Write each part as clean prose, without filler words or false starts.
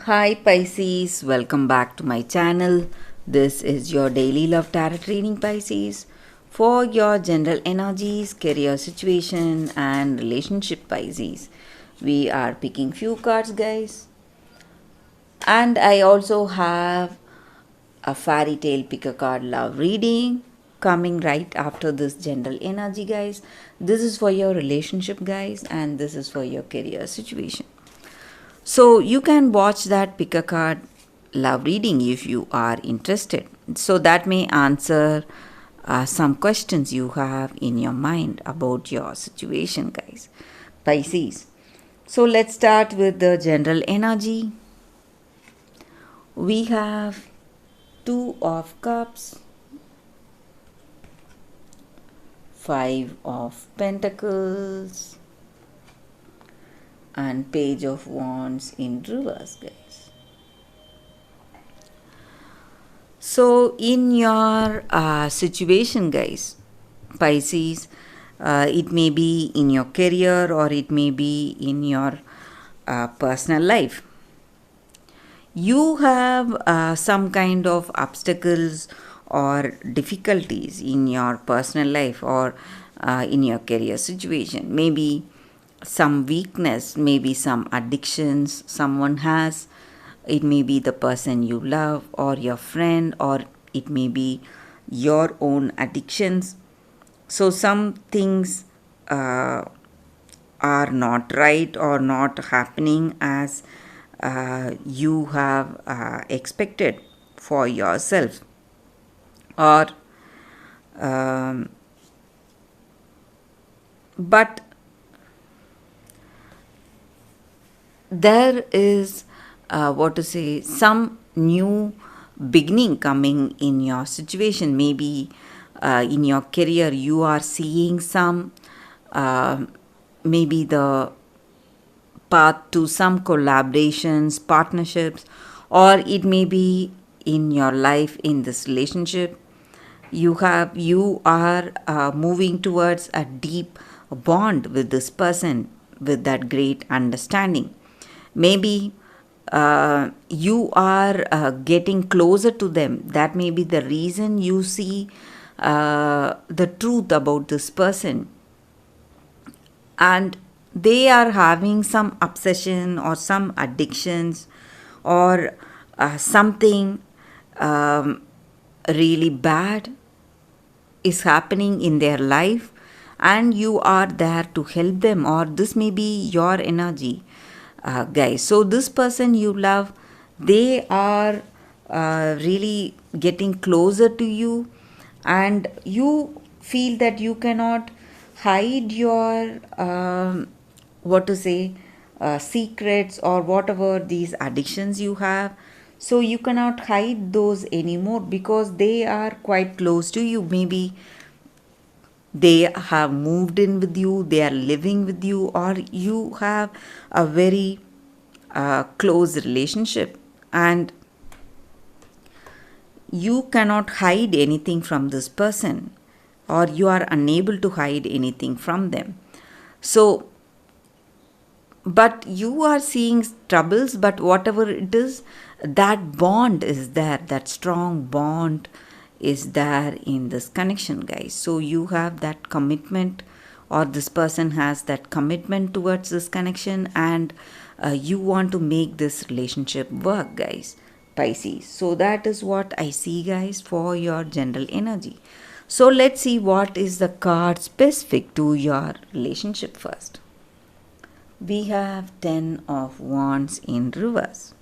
Hi Pisces, welcome back to my channel. This is your daily love tarot reading Pisces for your general energies, career situation and relationship Pisces. We are picking few cards guys. And I also have a fairy tale pick a card love reading coming right after this general energy guys. This is for your relationship guys and this is for your career situation. So you can watch that pick a card love reading if you are interested. So that may answer some questions you have in your mind about your situation, guys. Pisces. So let's start with the general energy. We have Two of Cups, Five of Pentacles, and Page of Wands in reverse, guys. So, in your situation, guys, Pisces, it may be in your career or it may be in your personal life. You have some kind of obstacles or difficulties in your personal life or in your career situation. Maybe some weakness, maybe some addictions someone has. It may be the person you love or your friend, or it may be your own addictions. So, some things are not right or not happening as you have expected for yourself, or um, but there is what to say, some new beginning coming in your situation. Maybe in your career you are seeing some maybe the path to some collaborations, partnerships, or it may be in your life in this relationship. You are moving towards a deep bond with this person with that great understanding. Maybe you are getting closer to them. That may be the reason you see the truth about this person, and they are having some obsession or some addictions or something really bad is happening in their life, and you are there to help them, or this may be your energy, guys. So this person you love, they are really getting closer to you, and you feel that you cannot hide your what to say, secrets or whatever these addictions you have. So you cannot hide those anymore because they are quite close to you. Maybe they have moved in with you, they are living with you, or you have a very close relationship, and you cannot hide anything from this person, or you are unable to hide anything from them. So but you are seeing troubles, but whatever it is, that bond is there, that strong bond is there in this connection, guys. So you have that commitment, or this person has that commitment towards this connection, and you want to make this relationship work, guys, Pisces. So that is what I see, guys, for your general energy. So let's see what is the card specific to your relationship first. We have 10 of Wands in reverse.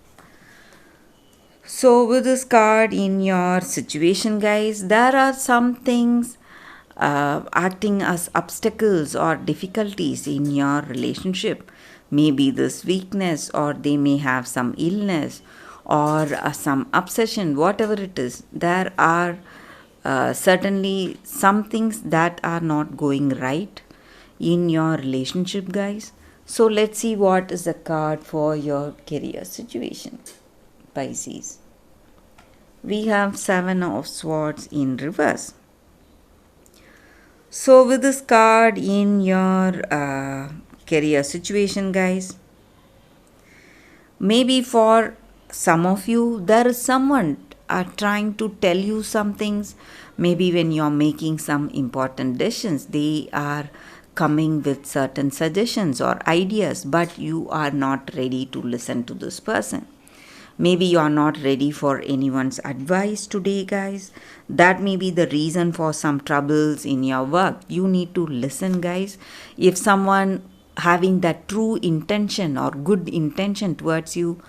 So with this card in your situation, guys, there are some things acting as obstacles or difficulties in your relationship. Maybe this weakness, or they may have some illness, or some obsession, whatever it is. There are certainly some things that are not going right in your relationship, guys. So let's see what is the card for your career situation, Pisces. We have Seven of Swords in reverse. So with this card in your career situation, guys, maybe for some of you, there is someone trying to tell you some things. Maybe when you're making some important decisions, they are coming with certain suggestions or ideas, but you are not ready to listen to this person. Maybe you are not ready for anyone's advice today, guys. That may be the reason for some troubles in your work. You need to listen, guys. If someone having that true intention or good intention towards you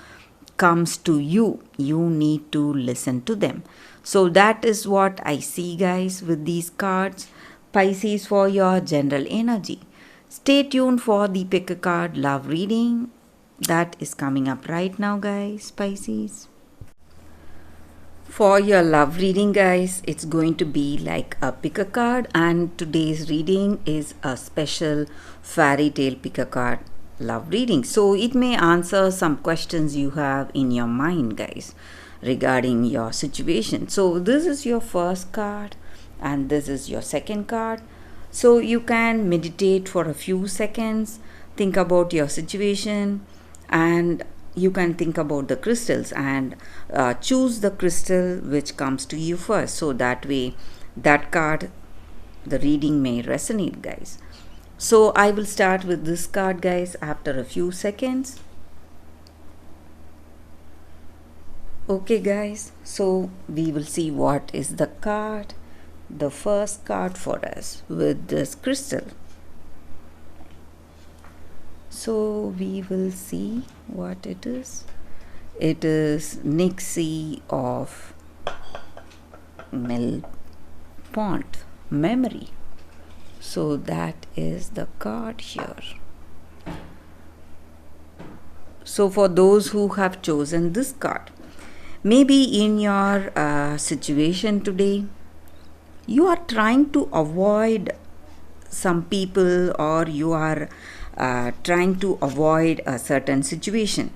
comes to you, you need to listen to them. So that is what I see, guys, with these cards. Pisces, for your general energy. Stay tuned for the pick a card love reading that is coming up right now, guys. Pisces, for your love reading, guys, it's going to be like a pick a card, and today's reading is a special fairy tale pick a card love reading. So it may answer some questions you have in your mind, guys, regarding your situation. So this is your first card and this is your second card. So you can meditate for a few seconds, think about your situation, and you can think about the crystals and choose the crystal which comes to you first. So that way, that card, the reading may resonate, guys. So I will start with this card, guys, after a few seconds. Okay, guys, so we will see what is the card, the first card for us with this crystal. So we will see what it is. It is Nixie of Melpont, memory. So that is the card here. So for those who have chosen this card, maybe in your situation today, you are trying to avoid some people, or you are trying to avoid a certain situation.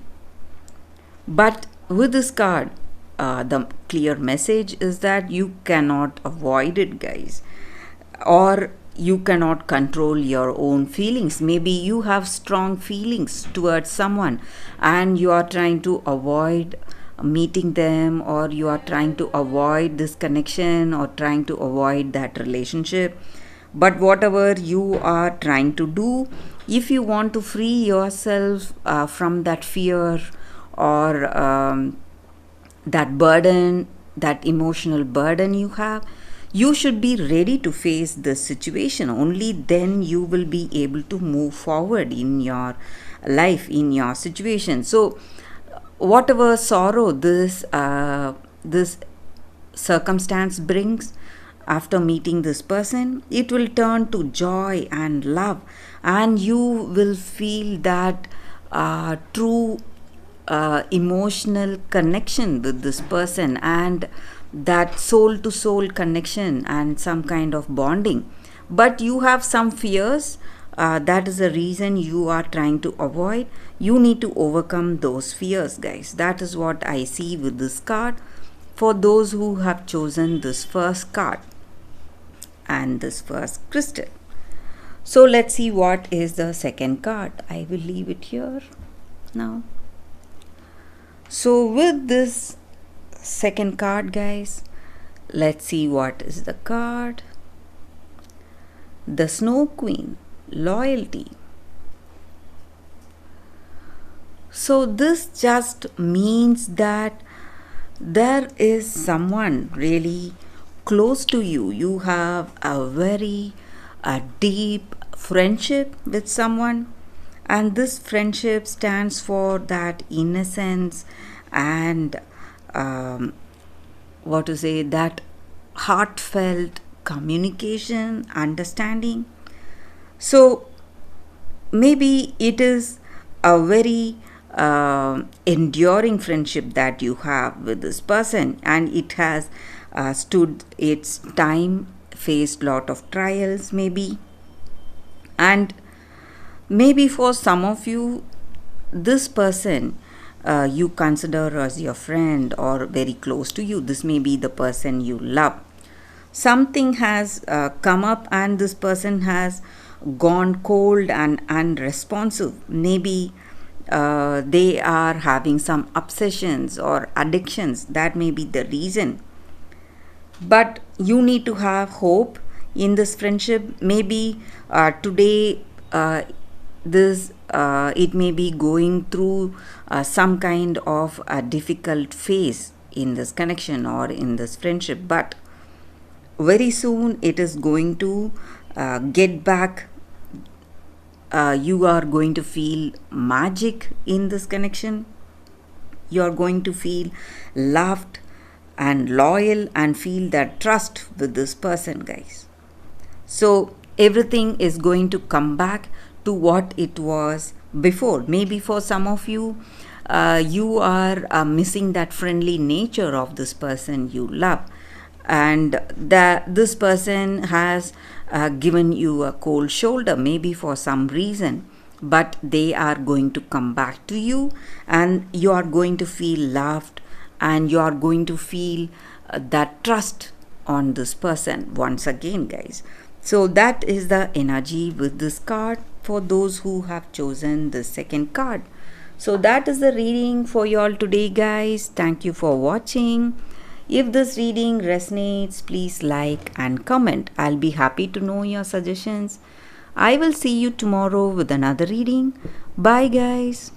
But with this card, the clear message is that you cannot avoid it, guys, or you cannot control your own feelings. Maybe you have strong feelings towards someone and you are trying to avoid meeting them, or you are trying to avoid this connection or trying to avoid that relationship. But whatever you are trying to do, if you want to free yourself from that fear or that burden, that emotional burden you have, you should be ready to face this situation. Only then you will be able to move forward in your life, in your situation. So whatever sorrow this circumstance brings, after meeting this person, it will turn to joy and love, and you will feel that true emotional connection with this person, and that soul to soul connection and some kind of bonding. But you have some fears, that is the reason you are trying to avoid. You need to overcome those fears, guys. That is what I see with this card for those who have chosen this first card and this first crystal. So let's see what is the second card. I will leave it here now. So with this second card, guys, let's see what is the card. The Snow Queen, loyalty. So this just means that there is someone really close to you. You have a very deep friendship with someone, and this friendship stands for that innocence and that heartfelt communication, understanding. So maybe it is a very enduring friendship that you have with this person, and it has stood its time, faced lot of trials maybe. And maybe for some of you, this person you consider as your friend or very close to you. This may be the person you love. Something has come up and this person has gone cold and unresponsive. Maybe they are having some obsessions or addictions. That may be the reason. But you need to have hope in this friendship. Maybe today this it may be going through some kind of a difficult phase in this connection or in this friendship, but very soon it is going to get back. You are going to feel magic in this connection. You are going to feel loved and loyal and feel that trust with this person, guys. So everything is going to come back to what it was before. Maybe for some of you, you are missing that friendly nature of this person you love, and that this person has given you a cold shoulder, maybe for some reason, but they are going to come back to you, and you are going to feel loved, and you are going to feel that trust on this person once again, guys. So that is the energy with this card for those who have chosen the second card. So that is the reading for you all today, guys. Thank you for watching. If this reading resonates, please like and comment. I'll be happy to know your suggestions. I will see you tomorrow with another reading. Bye, guys.